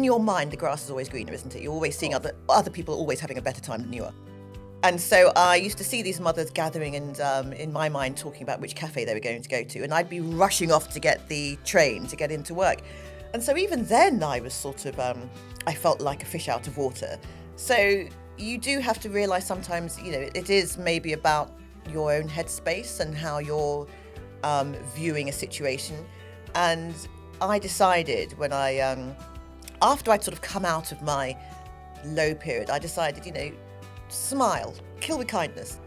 in your mind, the grass is always greener, isn't it? You're always seeing other people always having a better time than you are. And so I used to see these mothers gathering and, in my mind, talking about which cafe they were going to go to. And I'd be rushing off to get the train to get into work. And so even then I was sort of, I felt like a fish out of water. So you do have to realise sometimes, it is maybe about your own headspace and how you're viewing a situation. And I decided when after I'd sort of come out of my low period, I decided, smile, kill with kindness.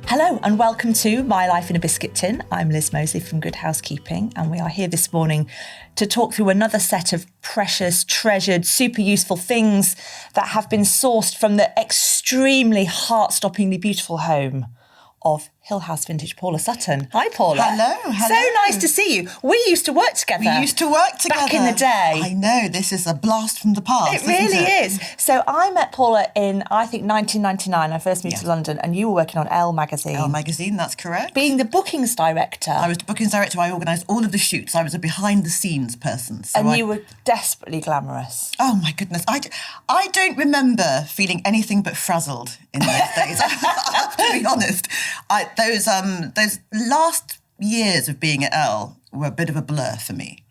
Hello and welcome to My Life in a Biscuit Tin. I'm Liz Moseley from Good Housekeeping, and we are here this morning to talk through another set of precious, treasured, super useful things that have been sourced from the extremely heart-stoppingly beautiful home of Hill House Vintage Paula Sutton. Hi, Paula. Hello. So nice to see you. We used to work together. Back in the day. I know, this is a blast from the past. It really is. So I met Paula in, I think, 1999. I first moved to London, and you were working on Elle magazine. Elle magazine, that's correct. Being the bookings director. I was the bookings director. I organised all of the shoots. I was a behind-the-scenes person. You were desperately glamorous. Oh, my goodness. I don't remember feeling anything but frazzled in those days. I have to be honest. Those last years of being at Elle were a bit of a blur for me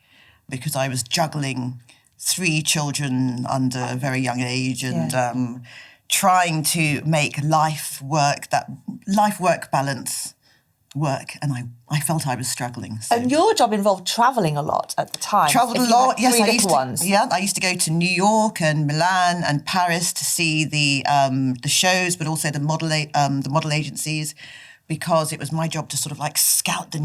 because I was juggling 3 children under a very young age and trying to make life-work balance work, and I felt I was struggling. So. And your job involved travelling a lot at the time. Travelled a lot, yes. I used to go to New York and Milan and Paris to see the shows, but also the model agencies, because it was my job to sort of like scout the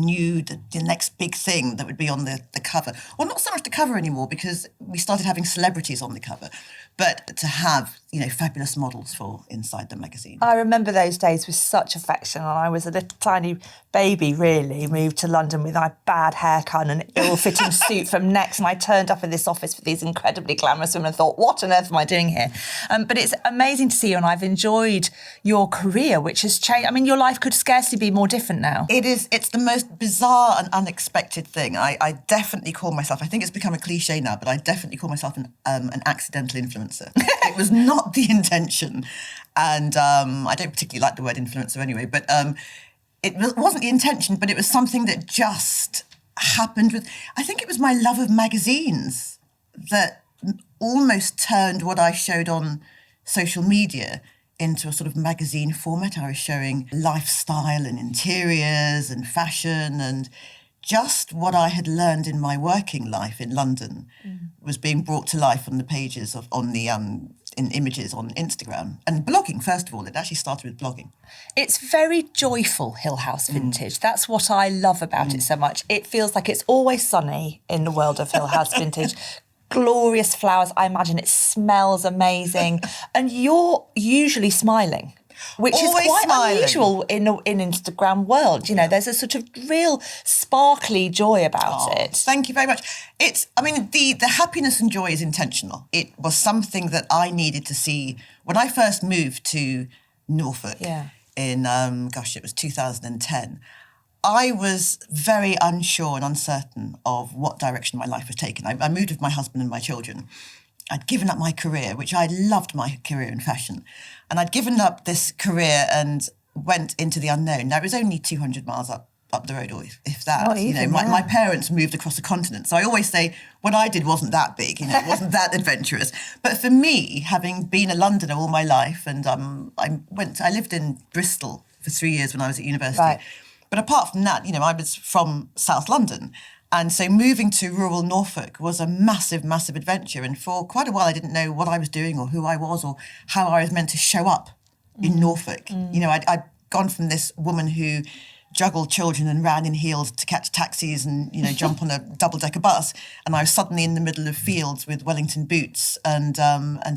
next big thing that would be on the cover. Well, not so much the cover anymore because we started having celebrities on the cover, but to have, fabulous models for inside the magazine. I remember those days with such affection, and I was a little tiny baby, really, moved to London with my bad haircut and an ill-fitting suit from Next, and I turned up in this office with these incredibly glamorous women and thought, what on earth am I doing here? But it's amazing to see you, and I've enjoyed your career, which has changed. I mean, your life could scarcely be more different now. It is. It's the most bizarre and unexpected thing. I definitely call myself, I think it's become a cliche now, but I definitely call myself an accidental influencer. It was not the intention. And I don't particularly like the word influencer anyway, but it wasn't the intention, but it was something that just happened with, I think it was my love of magazines that almost turned what I showed on social media into a sort of magazine format. I was showing lifestyle and interiors and fashion, and just what I had learned in my working life in London was being brought to life on the pages in images on Instagram. And blogging, first of all. It actually started with blogging. It's very joyful, Hill House Vintage. That's what I love about it so much. It feels like it's always sunny in the world of Hill House Vintage. Glorious flowers. I imagine it smells amazing. And you're usually smiling, which always is quite smiling. Unusual in Instagram world. There's a sort of real sparkly joy about it. Thank you very much. The happiness and joy is intentional. It was something that I needed to see when I first moved to Norfolk in, it was 2010. I was very unsure and uncertain of what direction my life was taking. I moved with my husband and my children. I'd given up my career, which I loved my career in fashion. And I'd given up this career and went into the unknown. Now, it was only 200 miles up the road, or if that. Not even, my parents moved across the continent. So I always say what I did wasn't that big, it wasn't that adventurous. But for me, having been a Londoner all my life, and I lived in Bristol for 3 years when I was at university. Right. But apart from that, I was from South London. And so moving to rural Norfolk was a massive, massive adventure. And for quite a while, I didn't know what I was doing or who I was or how I was meant to show up in Norfolk. I'd gone from this woman who juggled children and ran in heels to catch taxis and, jump on a double-decker bus. And I was suddenly in the middle of fields with Wellington boots and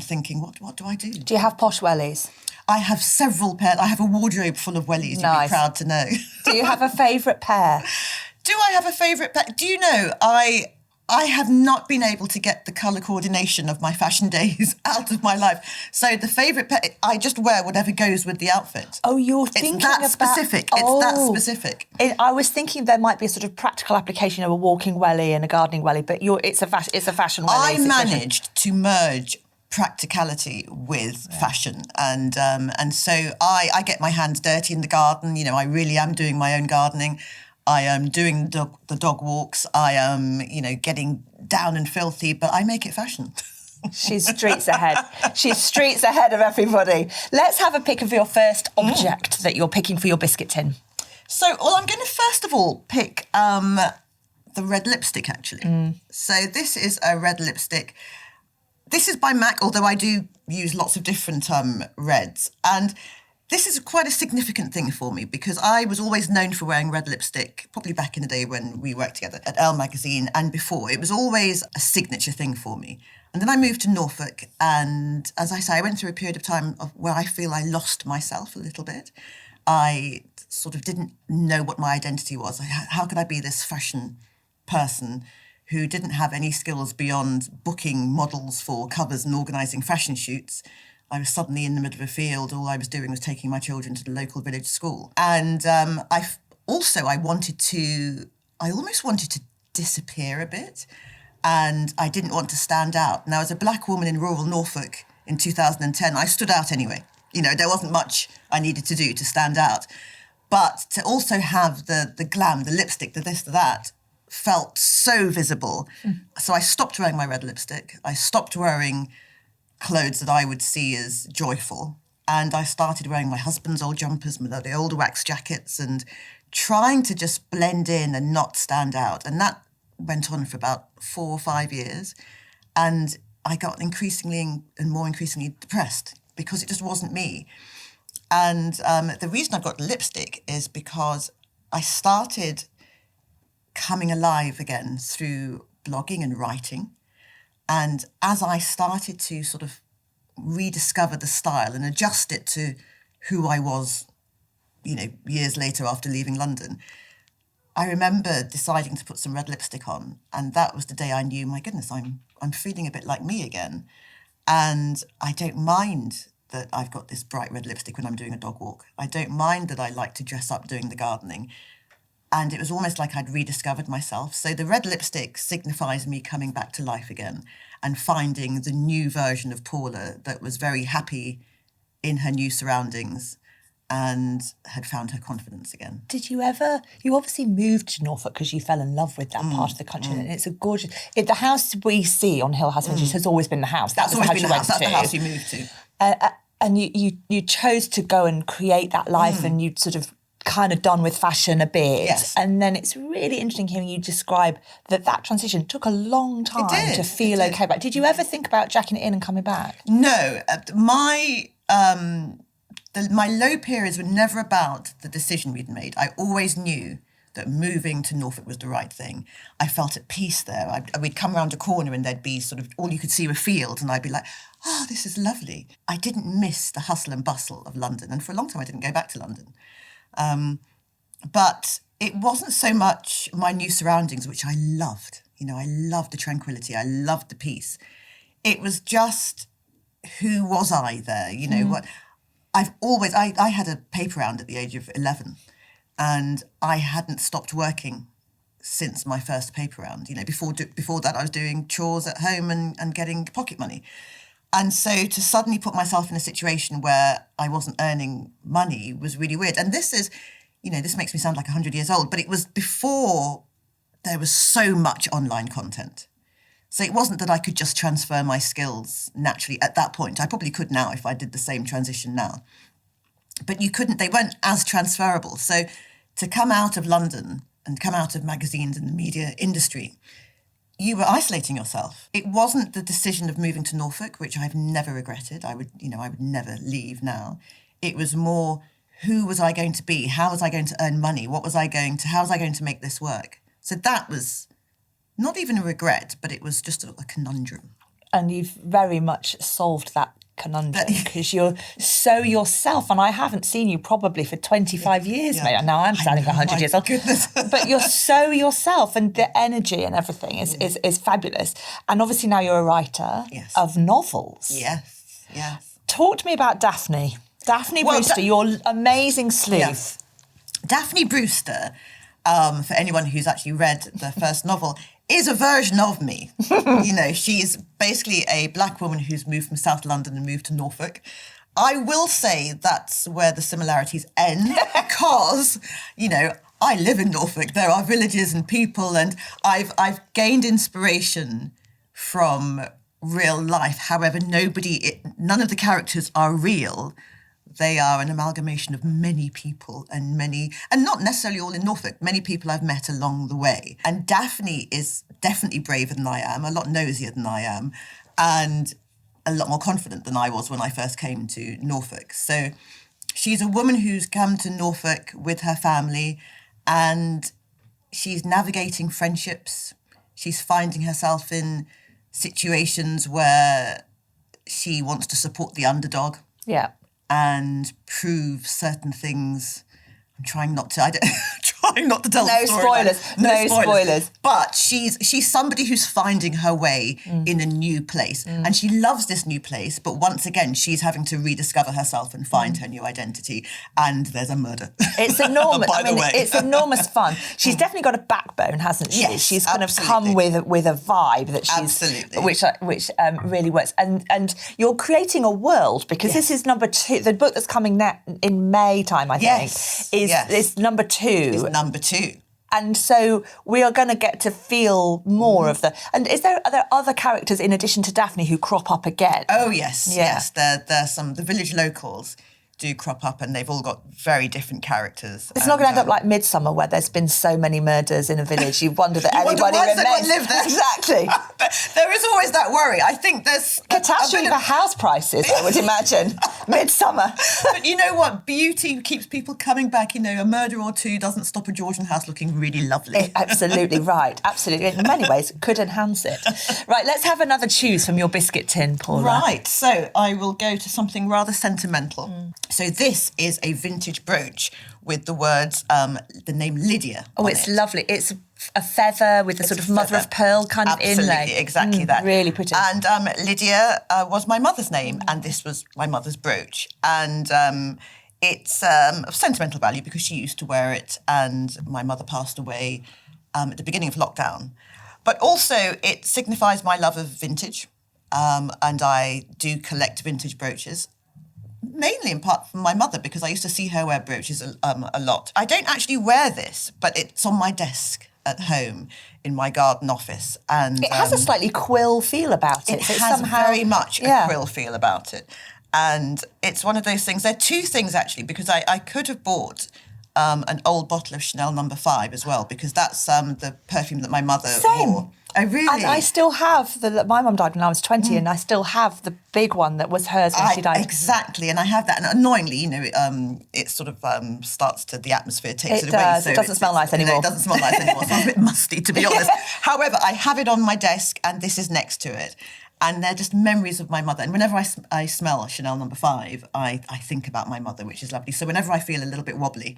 thinking, what do I do? Do you have posh wellies? I have several pairs. I have a wardrobe full of wellies, Nice. You'd be proud to know. Do you have a favourite pair? Do I have a favourite pair? Do you know, I have not been able to get the colour coordination of my fashion days out of my life. So the favourite, I just wear whatever goes with the outfit. Oh, you're thinking about... It's that specific. It's that specific. I was thinking there might be a sort of practical application of a walking welly and a gardening welly, but it's a fashion welly. I managed to merge practicality with fashion, and so I get my hands dirty in the garden. I really am doing my own gardening. I am doing the dog walks. I am, getting down and filthy, but I make it fashion. She's streets ahead. She's streets ahead of everybody. Let's have a pick of your first object that you're picking for your biscuit tin. So, I'm going to first of all pick the red lipstick, actually. So this is a red lipstick. This is by MAC, although I do use lots of different reds. And this is quite a significant thing for me because I was always known for wearing red lipstick, probably back in the day when we worked together at Elle magazine and before. It was always a signature thing for me. And then I moved to Norfolk, and as I say, I went through a period of time where I feel I lost myself a little bit. I sort of didn't know what my identity was. How could I be this fashion person who didn't have any skills beyond booking models for covers and organising fashion shoots? I was suddenly in the middle of a field. All I was doing was taking my children to the local village school. And I almost wanted to disappear a bit. And I didn't want to stand out. Now, as a black woman in rural Norfolk in 2010, I stood out anyway. There wasn't much I needed to do to stand out. But to also have the glam, the lipstick, the this, the that, felt so visible. So I stopped wearing my red lipstick. I stopped wearing clothes that I would see as joyful. And I started wearing my husband's old jumpers, the old wax jackets, and trying to just blend in and not stand out. And that went on for about 4 or 5 years. And I got increasingly depressed because it just wasn't me. And the reason I got lipstick is because I started coming alive again through blogging and writing. And as I started to sort of rediscover the style and adjust it to who I was, years later after leaving London, I remember deciding to put some red lipstick on. And that was the day I knew, my goodness, I'm feeling a bit like me again. And I don't mind that I've got this bright red lipstick when I'm doing a dog walk. I don't mind that I like to dress up doing the gardening. And it was almost like I'd rediscovered myself. So the red lipstick signifies me coming back to life again and finding the new version of Paula that was very happy in her new surroundings and had found her confidence again. Did you obviously moved to Norfolk because you fell in love with that part of the country, and it's a gorgeous... the house we see on Hill House Vintage has always been the house. That's always been the house. That's the house you moved to. And you chose to go and create that life, and you sort of kind of done with fashion a bit. Yes. And then it's really interesting hearing you describe that transition took a long time to feel okay. But did you ever think about jacking it in and coming back? No. My low periods were never about the decision we'd made. I always knew that moving to Norfolk was the right thing. I felt at peace there. We'd come around a corner and there'd be sort of all you could see were fields, and I'd be like, oh, this is lovely. I didn't miss the hustle and bustle of London, and for a long time I didn't go back to London. But it wasn't so much my new surroundings, which I loved. I loved the tranquility. I loved the peace. It was just, who was I there? What I had a paper round at the age of 11, and I hadn't stopped working since my first paper round. Before that I was doing chores at home and getting pocket money. And so to suddenly put myself in a situation where I wasn't earning money was really weird. And this is, this makes me sound like 100 years old, but it was before there was so much online content. So it wasn't that I could just transfer my skills naturally at that point. I probably could now if I did the same transition now. But you couldn't, they weren't as transferable. So to come out of London and come out of magazines and the media industry, you were isolating yourself. It wasn't the decision of moving to Norfolk, which I've never regretted. I would never leave now. It was more, who was I going to be? How was I going to earn money? How was I going to make this work? So that was not even a regret, but it was just a conundrum. And you've very much solved that conundrum because you're so yourself, and I haven't seen you probably for 25 years, mate. Now I'm sounding 100 years old. Goodness. But you're so yourself, and the energy and everything is fabulous. And obviously now you're a writer of novels. Yes. Talk to me about Daphne. Daphne Brewster, your amazing sleuth. Yes. Daphne Brewster, for anyone who's actually read the first novel, is a version of me. She's basically a black woman who's moved from South London and moved to Norfolk. I will say that's where the similarities end because, I live in Norfolk. There are villages and people, and I've gained inspiration from real life. However, none of the characters are real. They are an amalgamation of many people and not necessarily all in Norfolk, many people I've met along the way. And Daphne is definitely braver than I am, a lot nosier than I am, and a lot more confident than I was when I first came to Norfolk. So she's a woman who's come to Norfolk with her family, and she's navigating friendships. She's finding herself in situations where she wants to support the underdog. Yeah. And prove certain things. I'm trying not to tell the story. No spoilers. But she's somebody who's finding her way in a new place. And she loves this new place, but once again, she's having to rediscover herself and find her new identity. And there's a murder. It's enormous. By the way. It's enormous fun. She's definitely got a backbone, hasn't she? Yes, she's kind of come with a vibe that which really works. And you're creating a world because this is number 2. The book that's coming in May time, I think, is number 2. It's number 2. And so we are going to get to feel more of the... And are there other characters in addition to Daphne who crop up again? Oh, yes. There's some... The village locals do crop up, and they've all got very different characters. It's not going to end up like Midsummer, where there's been so many murders in a village. You wonder that anybody remains. Live there. Exactly. There is always that worry. I think there's catastrophe for house prices, I would imagine. Midsummer. But you know what? Beauty keeps people coming back. A murder or two doesn't stop a Georgian house looking really lovely. Absolutely right. Absolutely. In many ways, could enhance it. Right, let's have another choose from your biscuit tin, Paula. Right, so I will go to something rather sentimental. So this is a vintage brooch with the words, the name Lydia. Oh, it's lovely. It's a feather with a sort of mother of pearl kind of inlay. Absolutely, exactly that. Really pretty. And Lydia was my mother's name, and this was my mother's brooch. And it's of sentimental value because she used to wear it, and my mother passed away at the beginning of lockdown. But also it signifies my love of vintage, and I do collect vintage brooches. Mainly in part from my mother, because I used to see her wear brooches a lot. I don't actually wear this, but it's on my desk at home in my garden office. And it has a slightly quill feel about it. It has very much a quill feel about it. And it's one of those things. There are 2 things, actually, because I could have bought an old bottle of Chanel No. 5 as well, because that's the perfume that my mother wore. Oh, really? And I still have my mum died when I was 20, and I still have the big one that was hers when she died. Exactly, and I have that. And annoyingly, it sort of starts to, the atmosphere takes it away. Does. So it doesn't smell nice anymore. It doesn't smell nice anymore, so I'm a bit musty, to be honest. However, I have it on my desk, and this is next to it. And they're just memories of my mother. And whenever I smell Chanel No. 5, I think about my mother, which is lovely. So whenever I feel a little bit wobbly,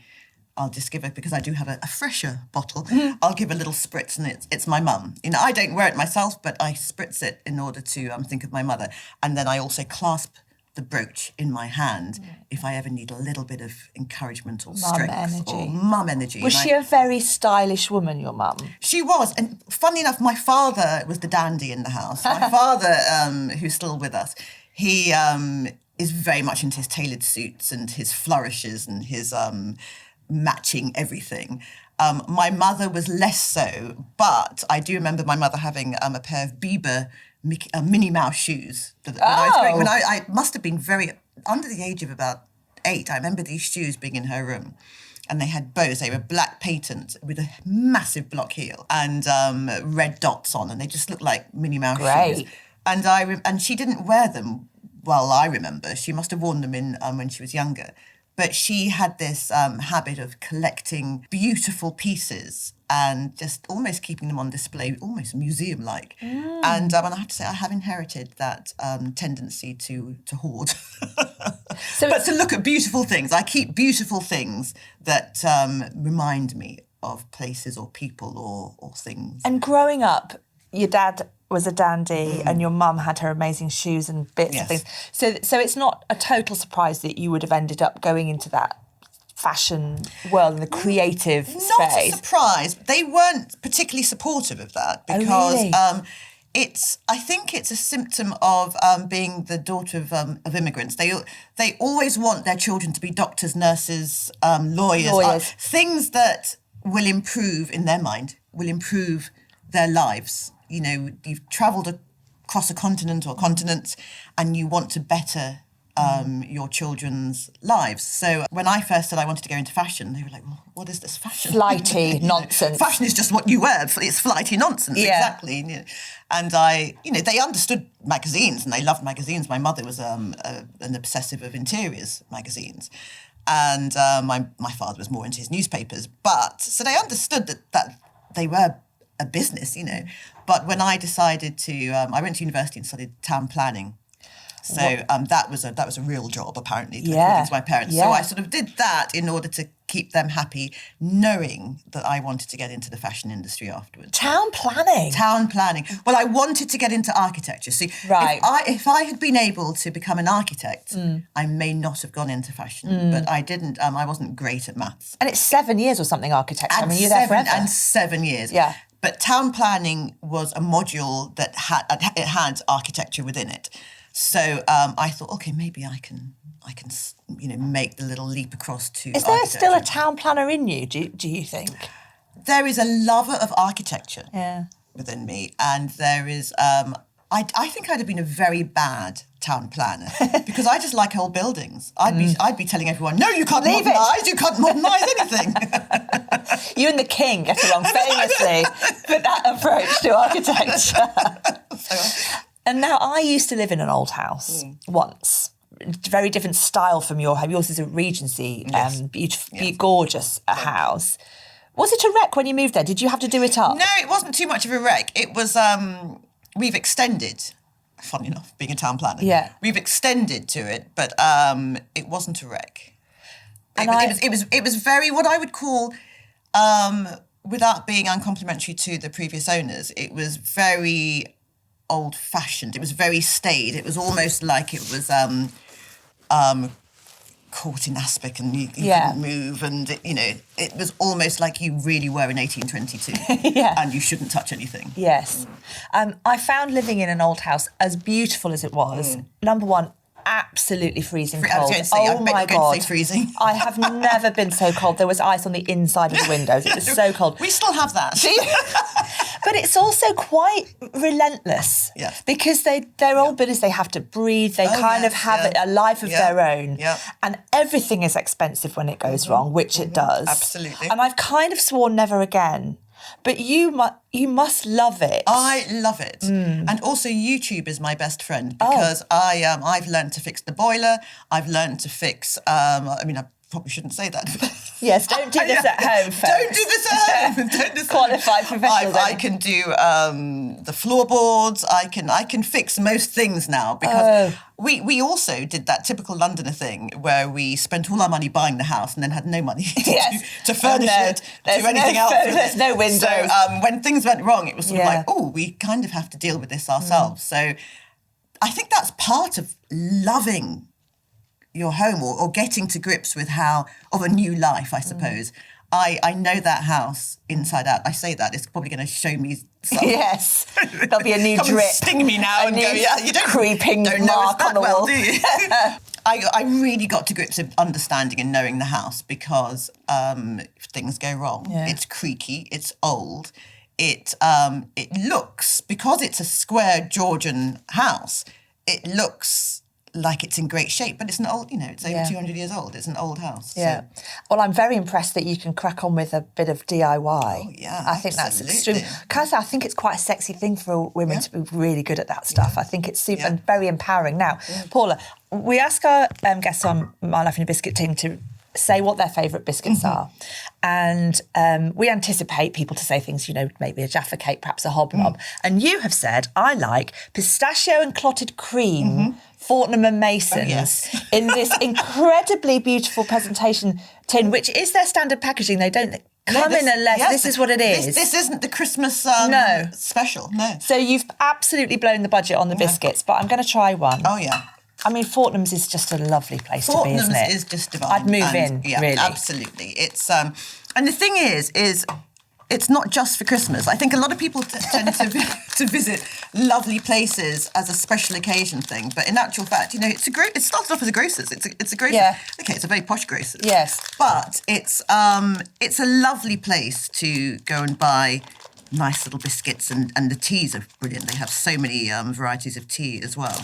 I'll just give it, because I do have a fresher bottle, I'll give a little spritz, and it's my mum. I don't wear it myself, but I spritz it in order to think of my mother. And then I also clasp the brooch in my hand if I ever need a little bit of encouragement or strength or mum energy. Was she a very stylish woman, your mum? She was. And funnily enough, my father was the dandy in the house. My father, who's still with us, he is very much into his tailored suits and his flourishes and his... matching everything. My mother was less so, but I do remember my mother having a pair of Bieber Minnie Mouse shoes. When I must have been very under the age of about 8. I remember these shoes being in her room, and they had bows. They were black patent with a massive block heel and red dots on, and they just looked like Minnie Mouse shoes. And she didn't wear them. Well, I remember she must have worn them in when she was younger. But she had this habit of collecting beautiful pieces and just almost keeping them on display, almost museum-like. And I have to say, I have inherited that tendency to hoard. But to look at beautiful things. I keep beautiful things that remind me of places or people or things. And growing up, your dad was a dandy and your mum had her amazing shoes and bits of things. So it's not a total surprise that you would have ended up going into that fashion world and the creative space. Not a surprise. They weren't particularly supportive of that because I think it's a symptom of being the daughter of immigrants. They always want their children to be doctors, nurses, lawyers. Things that will improve, in their mind, will improve their lives. You know, you've travelled across a continent or continents and you want to better your children's lives. So when I first said I wanted to go into fashion, they were like, well, what is this fashion? Flighty nonsense. Fashion is just what you wear. It's flighty nonsense, exactly. And they understood magazines and they loved magazines. My mother was an obsessive of interiors magazines. And my father was more into his newspapers. So they understood that they were a business, But when I decided to, I went to university and studied town planning. So that was a real job, apparently, according to my parents. So I sort of did that in order to keep them happy, knowing that I wanted to get into the fashion industry afterwards. Town planning? Town planning. Well, I wanted to get into architecture. See, if I had been able to become an architect, I may not have gone into fashion, but I didn't. I wasn't great at maths. And it's 7 years or something, architecture. You're there forever. And 7 years. Yeah. But town planning was a module that had architecture within it. So I thought, okay, maybe I can make the little leap across to Is there still a town planner in you, do you think? There is a lover of architecture within me. And there is, I think I'd have been a very bad town planner because I just like old buildings. I'd be telling everyone, no, you can't modernise, you can't modernise anything. You and the king get along famously with that approach to architecture. And now I used to live in an old house once. Very different style from your home. Yours is a Regency, beautiful, gorgeous house. Was it a wreck when you moved there? Did you have to do it up? No, it wasn't too much of a wreck. It was, we've extended, funny enough, being a town planner. Yeah. We've extended to it, but it wasn't a wreck. It was very, what I would call, without being uncomplimentary to the previous owners, it was very old-fashioned. It was very staid. It was almost like it was caught in aspic and you couldn't move, and it was almost like you really were in 1822 and you shouldn't touch anything. Yes. I found living in an old house, as beautiful as it was, number one, absolutely freezing cold. I was going to say, oh my God, say freezing. I have never been so cold. There was ice on the inside of the windows. It was so cold. We still have that. But it's also quite relentless because they're old buildings. They have to breathe. They have a life of their own. Yeah. And everything is expensive when it goes wrong, which it does. Absolutely. And I've kind of sworn never again. But you must love it. I love it. And also YouTube is my best friend because I've learned to fix the boiler. I've learned to fix, I probably shouldn't say that. Yes, don't do this at home, folks. Don't do this at home. Qualified professionals. I can do the floorboards. I can fix most things now because we also did that typical Londoner thing where we spent all our money buying the house and then had no money to furnish it, do anything else. There's no windows. So when things went wrong, it was sort of like, we kind of have to deal with this ourselves. So I think that's part of loving your home or getting to grips with of a new life, I suppose. I know that house inside out. I say that, it's probably going to show me something. Yes, there'll be a new Come drip. And sting me now and go, you don't creeping don't mark know on the well, wall. do you? I really got to grips with understanding and knowing the house because if things go wrong, it's creaky, it's old, it looks, because it's a square Georgian house, it looks like it's in great shape, but it's an old, it's over Yeah. 200 years old. It's an old house. Yeah. So. Well, I'm very impressed that you can crack on with a bit of DIY. Oh, yeah, I think that's absolutely. extreme. Can I say, I think it's quite a sexy thing for women to be really good at that stuff. I think it's super and very empowering. Now, Paula, we ask our guests on My Life in a Biscuit team to say what their favourite biscuits are. And we anticipate people to say things, maybe a Jaffa cake, perhaps a hobnob. And you have said, I like pistachio and clotted cream, Fortnum and Mason's, in this incredibly beautiful presentation tin, which is their standard packaging. They don't come in unless this is what it is. This isn't the Christmas special, no. So you've absolutely blown the budget on the biscuits, but I'm going to try one. Oh, yeah. I mean, Fortnum's is just a lovely place to be, isn't it? Fortnum's is just divine. I'd move in, yeah, really. Absolutely. It's and the thing is it's not just for Christmas. I think a lot of people tend to visit lovely places as a special occasion thing, but in actual fact, it started off as a grocer's. It's a grocer's. Yeah. Okay, it's a very posh grocer's. Yes. But it's a lovely place to go and buy nice little biscuits, and the teas are brilliant. They have so many varieties of tea as well.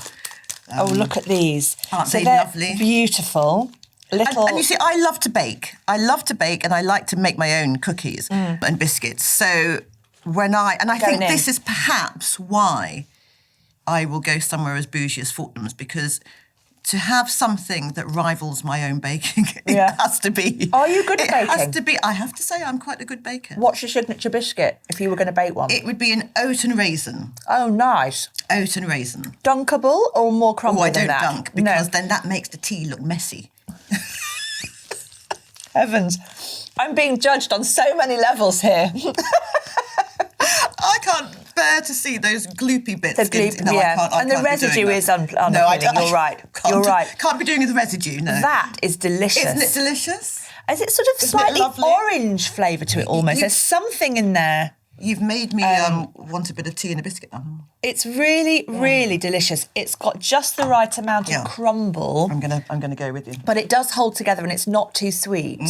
Oh, look at these. Aren't so they they're lovely? Beautiful. Little... And you see, I love to bake. And I like to make my own cookies and biscuits. So I think this is perhaps why I will go somewhere as bougie as Fortnum's, because to have something that rivals my own baking, it has to be. Are you good at baking? It has to be. I have to say, I'm quite a good baker. What's your signature biscuit if you were going to bake one? It would be an oat and raisin. Oh, nice. Oat and raisin. Dunkable or more crumbly than that? I don't dunk, because then that makes the tea look messy. Heavens. I'm being judged on so many levels here. I can't bear to see those gloopy bits. I can't. And the residue is unappealing. You're right. You're right. Can't be doing the residue, no. That is delicious. Isn't it delicious? Is it sort of slightly orange flavour to it almost? There's something in there. You've made me want a bit of tea and a biscuit now. It's really, really delicious. It's got just the right amount of crumble. I'm gonna go with you. But it does hold together and it's not too sweet.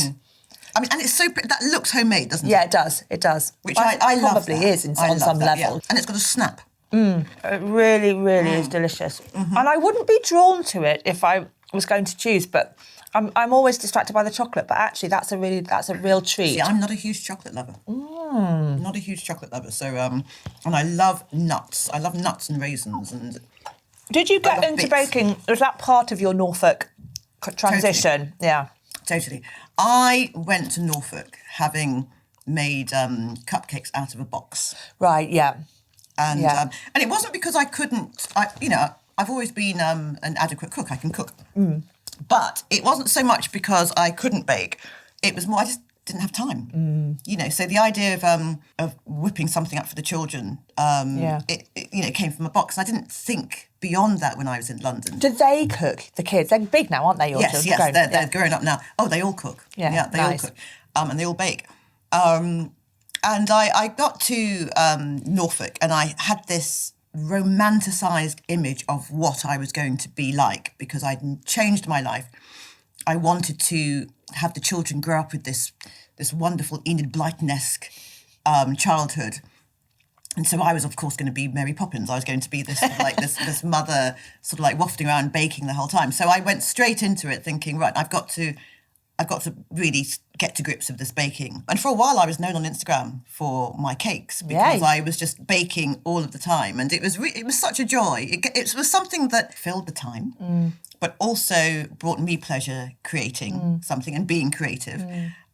I mean, and it's so pretty. That looks homemade, doesn't it? Yeah, it does. It does. Which I love. Probably is on some level. Yeah. And it's got a snap. It really, really is delicious. And I wouldn't be drawn to it if I was going to choose, but I'm always distracted by the chocolate. But actually, that's a real treat. See, I'm not a huge chocolate lover. Not a huge chocolate lover. So, and I love nuts. I love nuts and raisins. And did you get into baking? Was that part of your Norfolk transition? Totally. Yeah. Totally. I went to Norfolk having made cupcakes out of a box. Right. Yeah. And it wasn't because I couldn't. I've always been an adequate cook. I can cook. But it wasn't so much because I couldn't bake. It was more I just didn't have time. So the idea of whipping something up for the children, it came from a box. I didn't think beyond that when I was in London. Do they cook, the kids? They're big now, aren't they, your children? Yes, they're grown up now. Oh, they all cook. Yeah, they all cook. And they all bake. And I got to Norfolk and I had this romanticised image of what I was going to be like because I'd changed my life. I wanted to have the children grow up with this wonderful Enid Blyton-esque childhood. And so I was, of course, going to be Mary Poppins. I was going to be this this mother sort of like wafting around baking the whole time. So I went straight into it thinking, right, I've got to really get to grips with this baking. And for a while I was known on Instagram for my cakes because I was just baking all of the time. And it was such a joy. It was something that filled the time, but also brought me pleasure creating something and being creative.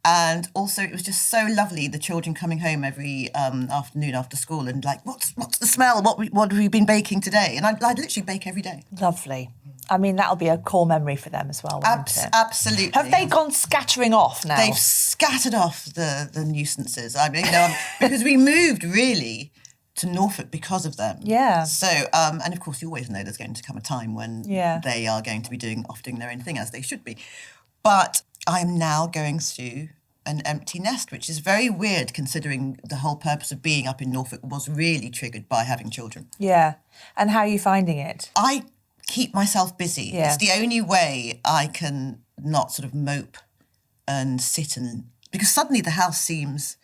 And also it was just so lovely, the children coming home every afternoon after school and like, what's the smell? What have we been baking today? And I'd literally bake every day. Lovely. I mean, that'll be a core memory for them as well, won't it? Absolutely. Have they gone scattering off now? They've scattered off the nuisances. I mean, because we moved really to Norfolk because of them. Yeah. So, and of course, you always know there's going to come a time when they are going to be doing their own thing, as they should be. But I am now going through an empty nest, which is very weird considering the whole purpose of being up in Norfolk was really triggered by having children. Yeah. And how are you finding it? I keep myself busy. Yeah. It's the only way I can not sort of mope and sit because suddenly the house seems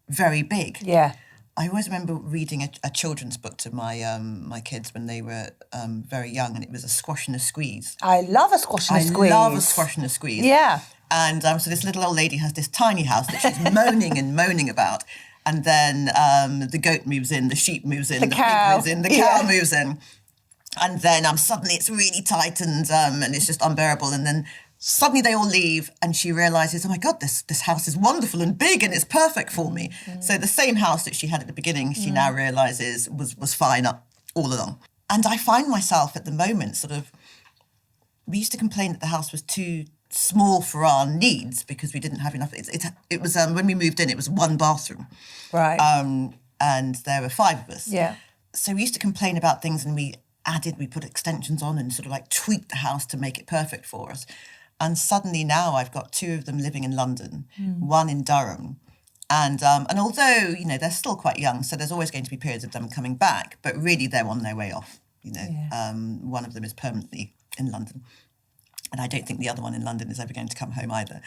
very big. Yeah. I always remember reading a children's book to my kids when they were very young, and it was A Squash and a Squeeze. I love a squash and a squeeze. I love A Squash and a Squeeze. Yeah. And so this little old lady has this tiny house that she's moaning and moaning about. And then the goat moves in, the sheep moves in, the cow. pig moves in, the cow moves in. And then suddenly it's really tight and it's just unbearable. And then suddenly they all leave and she realises, oh my God, this house is wonderful and big and it's perfect for me. So the same house that she had at the beginning, she now realises was fine all along. And I find myself at the moment we used to complain that the house was too small for our needs because we didn't have enough. It was when we moved in, it was one bathroom. Right. And there were 5 of us. Yeah. So we used to complain about things and we put extensions on and tweaked the house to make it perfect for us. And suddenly now I've got 2 of them living in London, 1 in Durham. And although, they're still quite young, so there's always going to be periods of them coming back, but really they're on their way off, One of them is permanently in London. And I don't think the other one in London is ever going to come home either.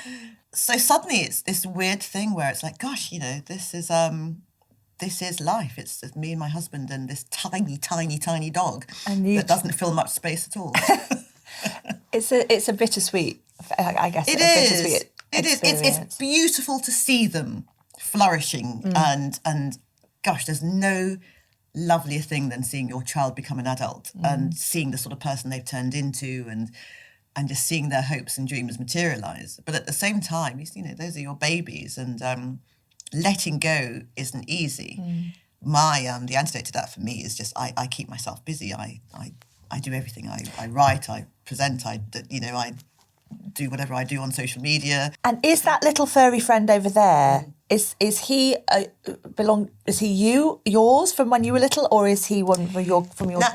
So suddenly it's this weird thing where it's like, gosh, this is life. It's just me and my husband and this tiny, tiny, tiny dog that doesn't fill much space at all. It's a bittersweet, I guess. It is. It is. It's beautiful to see them flourishing and gosh, there's no lovelier thing than seeing your child become an adult and seeing the sort of person they've turned into and just seeing their hopes and dreams materialise. But at the same time, those are your babies and letting go isn't easy. The antidote to that for me is just I keep myself busy. I do everything. I write, I present, I do whatever I do on social media. And is that little furry friend over there, is he yours from when you were little, or is he one from your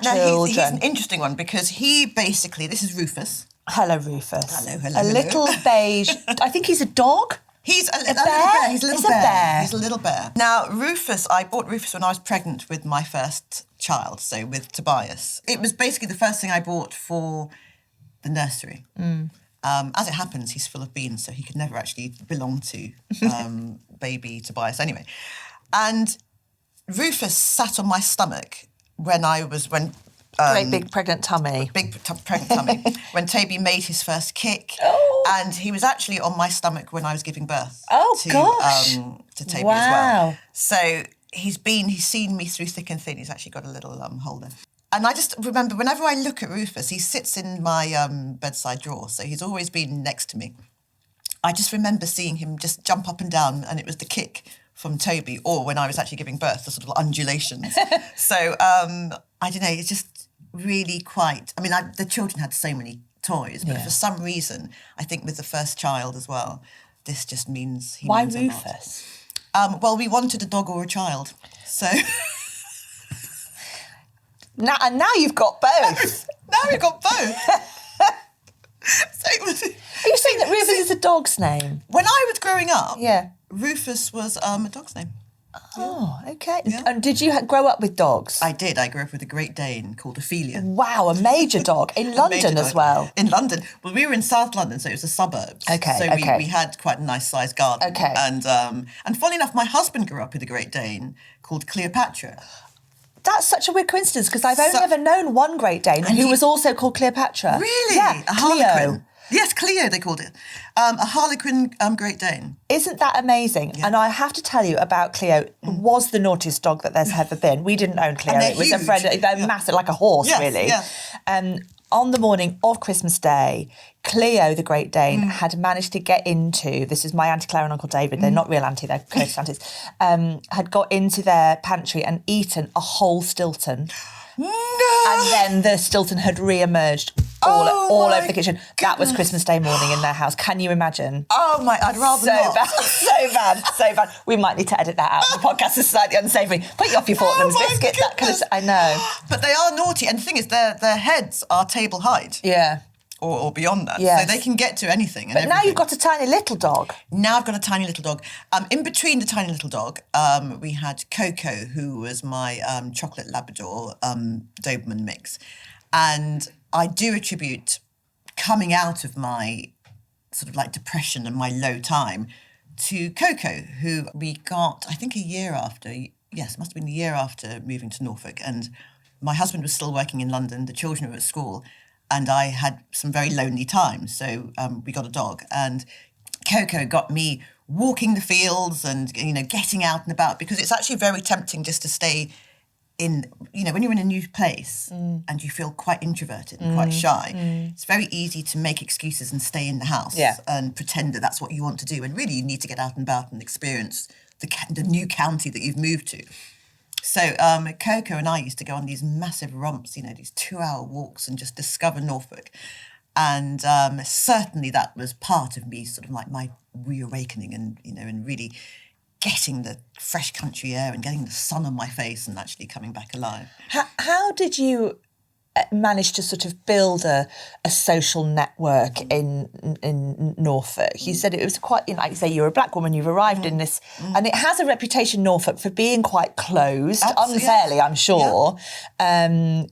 children? He's an interesting one because he basically, this is Rufus. Hello, Rufus. Hello. Little beige, I think he's a dog? He's a little bear. bear. He's a little bear. bear. He's a little bear. Now, I bought Rufus when I was pregnant with my first child, so with Tobias. It was basically the first thing I bought for the nursery. As it happens, he's full of beans, so he could never actually belong to baby Tobias anyway. And Rufus sat on my stomach great big pregnant tummy. Pregnant tummy. When Toby made his first kick. Oh. And he was actually on my stomach when I was giving birth. Oh, gosh. To Toby as well. So he's seen me through thick and thin. He's actually got a little holder. And I just remember whenever I look at Rufus, he sits in my bedside drawer. So he's always been next to me. I just remember seeing him just jump up and down, and it was the kick from Toby, or when I was actually giving birth, the sort of undulations. So I don't know, it's just really quite... I mean, the children had so many toys, but for some reason, I think with the first child as well, this just means he Why means Rufus? a lot. Well, we wanted a dog or a child, so... Now you've got both. Now we've got both. So it was... Are you saying that Rufus is a dog's name? When I was growing up, Yeah. Rufus was a dog's name. Oh, okay. Yeah. And did you grow up with dogs? I did. I grew up with a Great Dane called Ophelia. Wow, a major dog. In London as well. In London. Well, we were in South London, so it was the suburbs. Okay, So okay. we had quite a nice sized garden. Okay. And funny enough, my husband grew up with a Great Dane called Cleopatra. That's such a weird coincidence because I've only ever known one Great Dane who was also called Cleopatra. Really? Yeah, A Cleo. Harlequin. Yes, Cleo, they called it. A Harlequin Great Dane. Isn't that amazing? Yeah. And I have to tell you about Cleo. Was the naughtiest dog that there's ever been. We didn't own Cleo. And they're it was huge. a friend. They're massive, like a horse, Yes, really. yeah. On the morning of Christmas Day, Cleo, the Great Dane, had managed to get into, this is my Auntie Claire and Uncle David, they're not real auntie, they're Curtis aunties, had got into their pantry and eaten a whole Stilton. No! And then the Stilton had re-emerged all over the kitchen. Goodness. That was Christmas Day morning in their house. Can you imagine? Oh my, I'd rather not. So bad. We might need to edit that out. The podcast is slightly unsavoury. Put you off your Fortnum's biscuits. That kind of, I know. But they are naughty. And the thing is, their heads are table height. Yeah. Or beyond that. Yes. So they can get to anything. And But now you've got a tiny little dog. Now I've got a tiny little dog. In between the tiny little dog, we had Coco, who was my chocolate Labrador Doberman mix. And I do attribute coming out of my sort of like depression and my low time to Coco, who we got, I think, a year after yes, it must have been the year after moving to Norfolk. And my husband was still working in London. The children were at school. And I had some very lonely times. So we got a dog. And Coco got me walking the fields and, getting out and about, because it's actually very tempting just to stay in, when you're in a new place and you feel quite introverted and quite shy, it's very easy to make excuses and stay in the house and pretend that that's what you want to do. And really, you need to get out and about and experience the new county that you've moved to. So Coco and I used to go on these massive romps, these 2-hour walks and just discover Norfolk. And certainly that was part of me, sort of like my reawakening and really getting the fresh country air and getting the sun on my face and actually coming back alive. How did you manage to sort of build a social network in Norfolk? You said it was quite, like you say, you're a black woman, you've arrived in this, and it has a reputation, Norfolk, for being quite closed, unfairly, I'm sure. Yeah.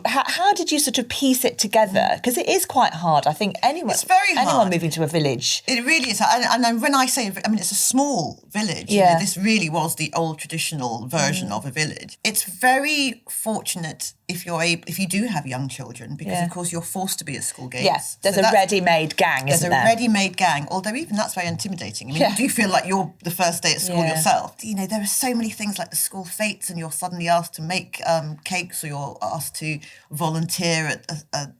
How did you sort of piece it together? Because it is quite hard. I think it's very hard. Anyone moving to a village. It really is. And when I say, it's a small village. Yeah. This really was the old traditional version of a village. It's very fortunate if you do have young children, because of course you're forced to be at school gates. Yes, there's a ready-made gang, isn't there? There's a ready-made gang, although even that's very intimidating. You do feel like you're the first day at school yourself. There are so many things like the school fetes, and you're suddenly asked to make cakes, or you're asked to volunteer at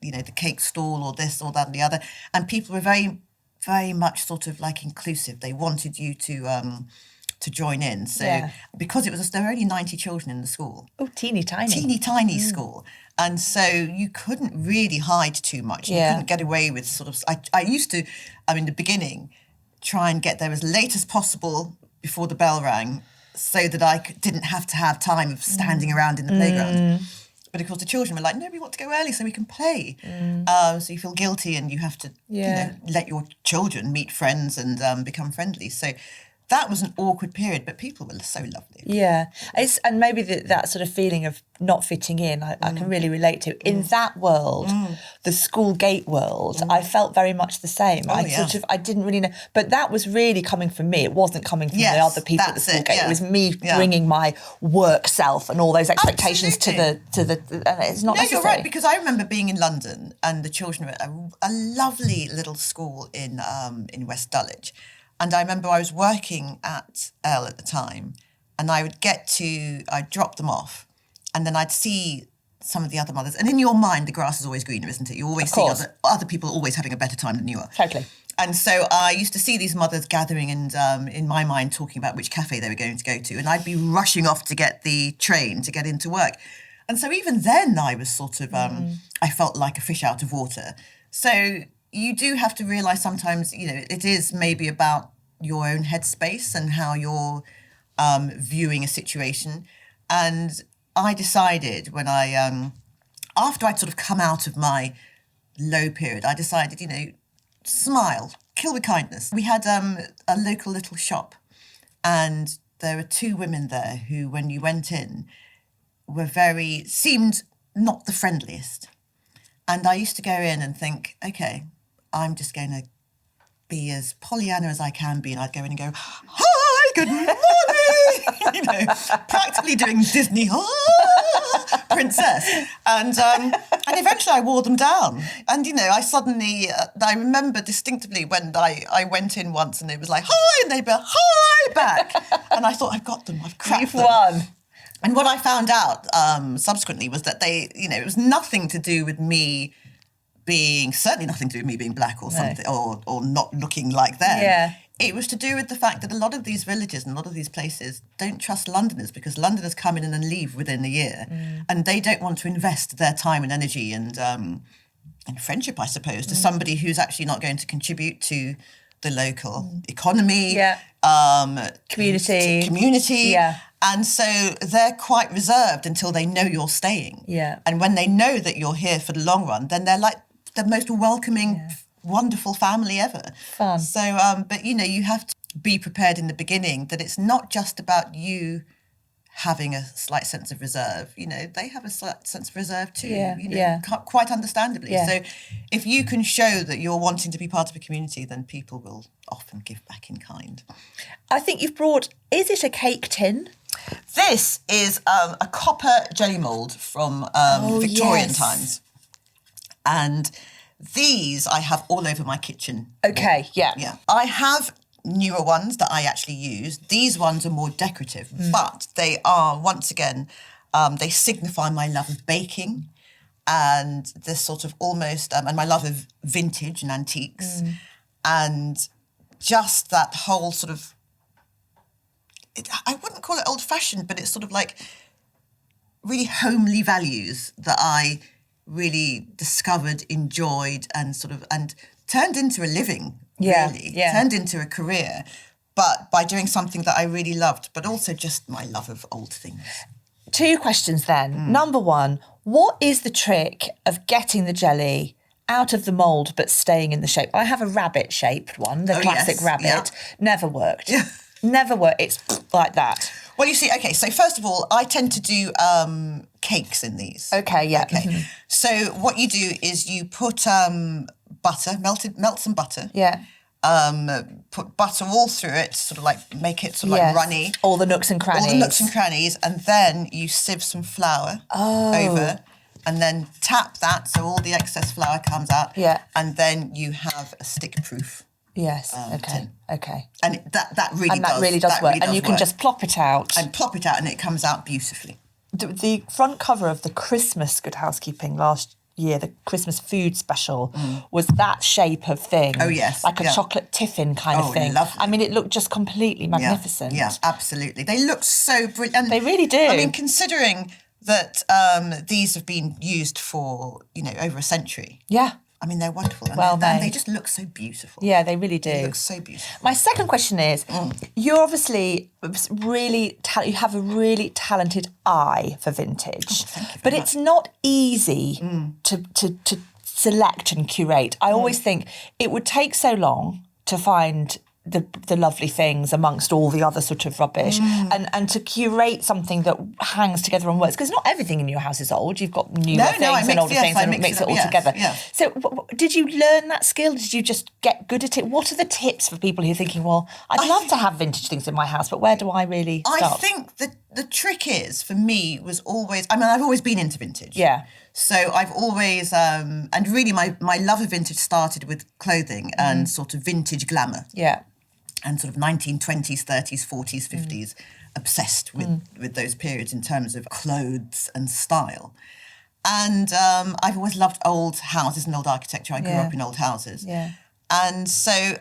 the cake stall, or this or that and the other. And people were very, very much sort of like inclusive. They wanted you to join in. So because there were only 90 children in the school. Oh, teeny tiny school. And so you couldn't really hide too much. You couldn't get away with sort of, I used to, in the beginning, try and get there as late as possible before the bell rang, so that I didn't have to have time of standing around in the playground. But of course the children were like, no, we want to go early so we can play. So you feel guilty, and you have to let your children meet friends and become friendly. So that was an awkward period, but people were so lovely. Yeah. And maybe that sort of feeling of not fitting in, I can really relate to. In that world, the school gate world, I felt very much the same. I didn't really know. But that was really coming from me. It wasn't coming from the other people at the school gate. It was me bringing my work self and all those expectations to the and it's not necessary. You're right, because I remember being in London, and the children were at a lovely little school in West Dulwich. And I remember I was working at Elle at the time, and I'd drop them off, and then I'd see some of the other mothers. And in your mind, the grass is always greener, isn't it? You always see other people always having a better time than you are. Totally. And so I used to see these mothers gathering and, in my mind, talking about which cafe they were going to go to. And I'd be rushing off to get the train to get into work. And so even then I was sort of, I felt like a fish out of water. So you do have to realise sometimes, it is maybe about your own headspace and how you're viewing a situation. And I decided when after I'd sort of come out of my low period, I decided, smile, kill with kindness. We had a local little shop, and there were 2 women there who, when you went in, seemed not the friendliest. And I used to go in and think, okay, I'm just going to be as Pollyanna as I can be, and I'd go in and go, hi, good morning, practically doing Disney princess, and eventually I wore them down, and I remember distinctively when I went in once, and it was like, hi, and they'd be hi back, and I thought, I've got them, I've cracked them. You've won. And what I found out subsequently was that it was nothing to do with me certainly nothing to do with me being black or something, or not looking like them. Yeah. It was to do with the fact that a lot of these villages and a lot of these places don't trust Londoners, because Londoners come in and leave within a year, and they don't want to invest their time and energy and friendship, I suppose, to somebody who's actually not going to contribute to the local economy, community. Yeah. And so they're quite reserved until they know you're staying. Yeah. And when they know that you're here for the long run, then they're like the most welcoming, wonderful family ever. Fun. So, but you have to be prepared in the beginning that it's not just about you having a slight sense of reserve. They have a slight sense of reserve too, quite understandably. Yeah. So if you can show that you're wanting to be part of a community, then people will often give back in kind. I think you've brought, is it a cake tin? This is a copper jelly mould from Victorian times. And these I have all over my kitchen. Okay, yeah. Yeah. I have newer ones that I actually use. These ones are more decorative, but they are, once again, they signify my love of baking and this sort of almost, and my love of vintage and antiques. And just that whole sort of, I wouldn't call it old-fashioned, but it's sort of like really homely values that I really discovered, enjoyed, and turned into a living, really. Turned into a career, but by doing something that I really loved, but also just my love of old things. 2 questions then. Number 1, what is the trick of getting the jelly out of the mould but staying in the shape? I have a rabbit-shaped one, the classic rabbit. Yeah. Never worked. Yeah. Never worked. It's like that. Well, you see, okay, so first of all, I tend to do cakes in these. Okay, yeah. Okay. So what you do is you put butter, melt some butter. Yeah. Put butter all through it, sort of like make it sort of like runny. All the nooks and crannies. All the nooks and crannies, and then you sieve some flour over, and then tap that so all the excess flour comes out. Yeah. And then you have a stick-proof. Yes. Tin. Okay. And that really does work. And you can just plop it out. And plop it out, and it comes out beautifully. The front cover of the Christmas Good Housekeeping last year, the Christmas food special, was that shape of thing. Oh, yes. Like a chocolate tiffin kind of thing. Lovely. I mean, it looked just completely magnificent. Yeah, absolutely. They look so brilliant. They really do. I mean, considering that these have been used for, over a century. Yeah. I mean, they're wonderful. And they just look so beautiful. Yeah, they really do. They look so beautiful. My second question is, you're obviously really, you have a really talented eye for vintage, but it's not easy to select and curate. I always think it would take so long to find the lovely things amongst all the other sort of rubbish and to curate something that hangs together and works, because not everything in your house is old. You've got newer things and older things and mix it all together. Yeah. So did you learn that skill? Did you just get good at it? What are the tips for people who are thinking, well, I'd love to have vintage things in my house, but where do I really start? I think the trick is, for me, was always, I mean, I've always been into vintage. Yeah. So I've always, and really my love of vintage started with clothing and sort of vintage glamour. Yeah. And sort of 1920s, 30s, 40s, 50s, obsessed with those periods in terms of clothes and style. And I've always loved old houses and old architecture. I grew up in old houses. Yeah. And so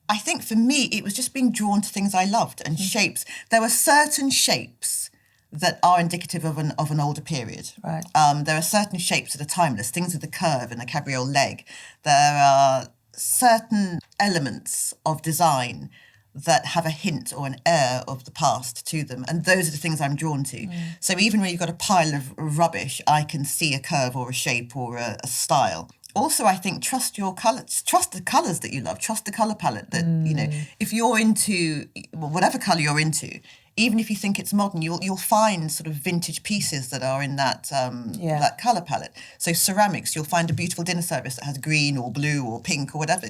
I think for me, it was just being drawn to things I loved and shapes. There were certain shapes that are indicative of an older period. Right. There are certain shapes that are timeless, things with a curve and a cabriole leg. There are certain elements of design that have a hint or an air of the past to them, and those are the things I'm drawn to. So even when you've got a pile of rubbish, I can see a curve or a shape or a style. Also, I think trust your colours, trust the colours that you love, trust the colour palette that, if you're into whatever colour you're into, even if you think it's modern, you'll find sort of vintage pieces that are in that that colour palette. So ceramics, you'll find a beautiful dinner service that has green or blue or pink or whatever.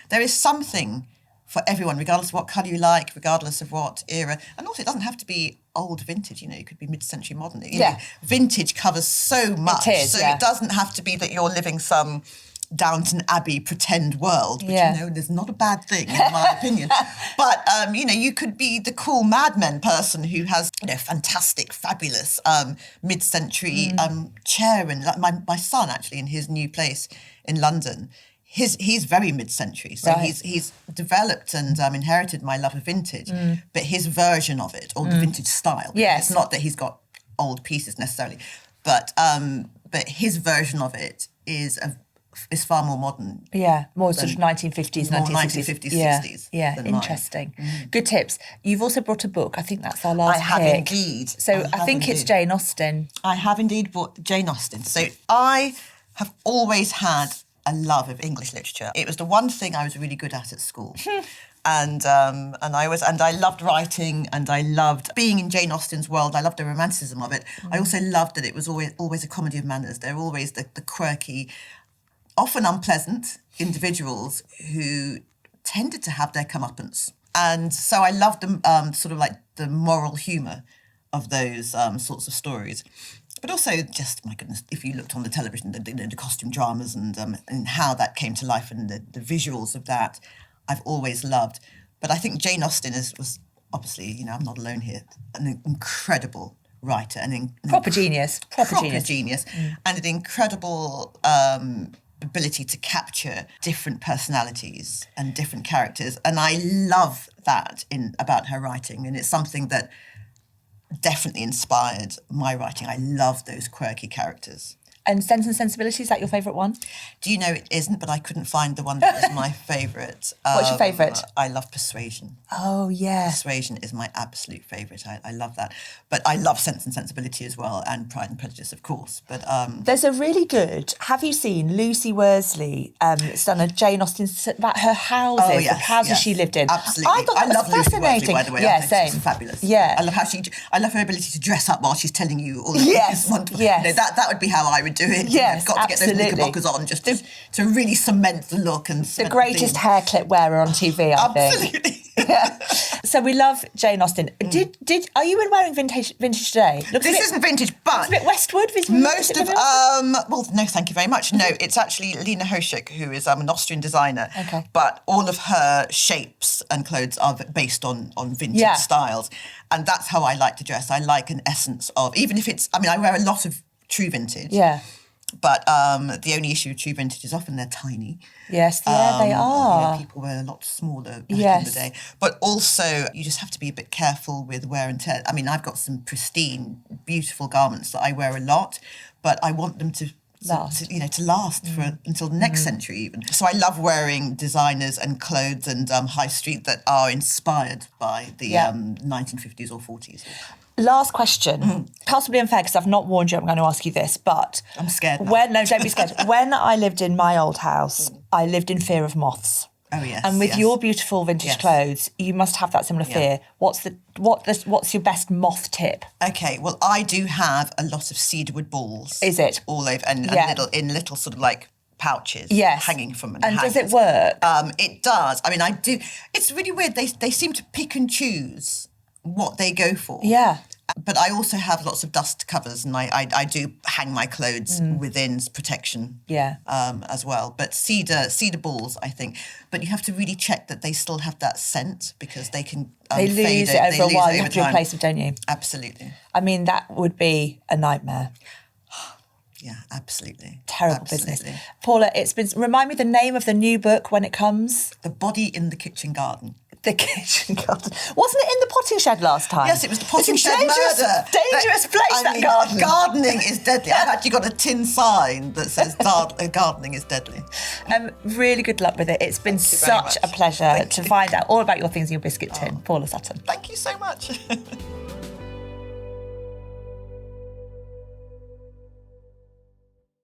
There is something for everyone, regardless of what colour you like, regardless of what era. And also, it doesn't have to be old vintage, it could be mid-century modern. Vintage covers so much. It doesn't have to be that you're living some Downton Abbey pretend world, which, there's not a bad thing, in my opinion. But, you could be the cool Mad Men person who has, fantastic, fabulous mid-century chair. And like my son, actually, in his new place in London, he's very mid-century, so he's developed and inherited my love of vintage, but his version of it, or the vintage style. Yes. It's not that he's got old pieces necessarily, but his version of it is far more modern. Yeah, more sort of 1950s, 1960s, 60s. Yeah, interesting. Good tips. You've also brought a book. I think that's our last I have pick. indeed. So I think it's Jane Austen. I have indeed bought Jane Austen. So I have always had a love of English literature. It was the one thing I was really good at school. And I loved writing, and I loved being in Jane Austen's world. I loved the romanticism of it. I also loved that it was always a comedy of manners. They're always the quirky, often unpleasant individuals who tended to have their comeuppance. And so I loved them, sort of like the moral humour of those sorts of stories. But also, just, my goodness, if you looked on the television, the costume dramas and how that came to life and the visuals of that, I've always loved. But I think Jane Austen was obviously, I'm not alone here, an incredible writer. Proper genius. And an incredible ability to capture different personalities and different characters. And I love that about her writing. And it's something that definitely inspired my writing. I love those quirky characters. And Sense and Sensibility, is that your favourite one? Do you know it isn't, but I couldn't find the one that was my favourite. What's your favourite? I love Persuasion. Oh, yeah. Persuasion is my absolute favourite. I love that. But I love Sense and Sensibility as well, and Pride and Prejudice, of course. But there's a really good, have you seen Lucy Worsley, it's done a Jane Austen about her houses, the houses she lived in. Absolutely. I thought that was fascinating. Lucy Worsley, by the way. Yeah, I think same. she's fabulous. Yeah. I love her ability to dress up while she's telling you all of this wonderful. Yes. That would be how I would do it. Yes, I've got to get those knickerbockers on just to really cement the look and the greatest hair clip wearer on TV, I think. Absolutely. Yeah. So we love Jane Austen. Are you wearing vintage today? This isn't vintage, but it's a bit Westwood. Most of well, no, thank you very much. No, it's actually Lena Hoschek, who is an Austrian designer. Okay. But all of her shapes and clothes are based on vintage styles, and that's how I like to dress. I like an essence of, even if it's. I mean, I wear a lot of true vintage. Yeah. But the only issue with true vintage is often they're tiny. Yes, they are. People were a lot smaller back in the day. But also, you just have to be a bit careful with wear and tear. I mean, I've got some pristine, beautiful garments that I wear a lot, but I want them to last for until the next century even. So I love wearing designers and clothes and high street that are inspired by the 1950s or 40s. Last question. Possibly unfair because I've not warned you, I'm going to ask you this, but... I'm scared now. No, don't be scared. When I lived in my old house, I lived in fear of moths. Oh, yes. And with your beautiful vintage clothes, you must have that similar fear. What's your best moth tip? Okay, well, I do have a lot of cedarwood balls. Is it? All over, and little sort of like pouches hanging from And does it work? It does. I mean, I do. It's really weird. They seem to pick and choose what they go for. Yeah. But I also have lots of dust covers, and I do hang my clothes within protection as well. But cedar balls, I think. But you have to really check that they still have that scent, because they can they lose fade it over a while. You have to time. replace them, don't you? Absolutely. I mean, that would be a nightmare. Yeah, absolutely. Terrible business. Paula, remind me the name of the new book when it comes. The Body in the Kitchen Garden. The kitchen garden. Wasn't it in the potting shed last time? Yes, it was the potting shed murder. Dangerous place, that garden. Gardening is deadly. I've actually got a tin sign that says gardening is deadly. Really good luck with it. It's been such a pleasure to find out all about your things in your biscuit tin. Paula Sutton. Thank you so much.